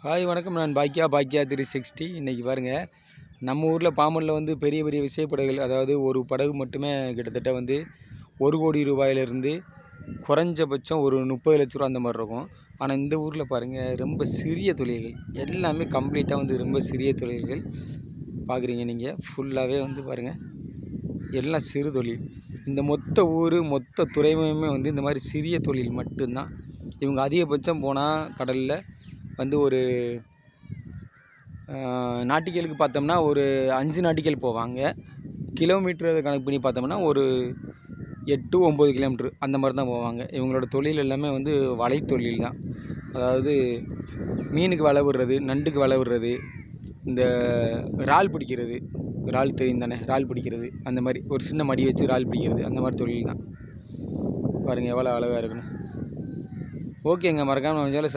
Hi வணக்கம். நான் பாக்கியா 360. இன்றைக்கி பாருங்கள், நம்ம ஊரில் பாம்பனில் வந்து பெரிய பெரிய விசைப்படகுகள், அதாவது ஒரு படகு மட்டுமே கிட்டத்தட்ட வந்து 1 கோடி ரூபாயிலிருந்து குறைஞ்சபட்சம் ஒரு 30 லட்ச ரூபா அந்த மாதிரி இருக்கும். ஆனால் இந்த ஊரில் பாருங்கள், ரொம்ப சிறிய தொழில்கள் எல்லாமே கம்ப்ளீட்டாக வந்து ரொம்ப சிறிய தொழில்கள் பார்க்குறீங்க. நீங்கள் ஃபுல்லாகவே வந்து பாருங்கள், எல்லாம் சிறு தொழில். இந்த மொத்த ஊர் மொத்த துறைமுகமே வந்து இந்த மாதிரி சிறிய தொழில் மட்டும்தான். இவங்க அதிகபட்சம் போனால் கடலில் வந்து ஒரு நாட்டிகளுக்கு பார்த்தோம்னா ஒரு 5 நாட்டிகள் போவாங்க. கிலோமீட்டர் கணக்கு பண்ணி பார்த்தோம்னா ஒரு 8-9 கிலோமீட்ரு அந்த மாதிரி தான் போவாங்க. இவங்களோட தொழில் எல்லாமே வந்து வலை தொழில் தான். அதாவது மீனுக்கு வலை விடுறது, நண்டுக்கு வலை விடுறது, இந்த இறால் பிடிக்கிறது, இறால் தெரியும் தானே, இறால் பிடிக்கிறது, அந்த மாதிரி ஒரு சின்ன மடி வச்சு இறால் பிடிக்கிறது, அந்த மாதிரி தொழில் தான். பாருங்கள் எவ்வளோ அழகாக இருக்குன்னு. ஓகேங்க, மறக்காமல் நம்ம சேனலை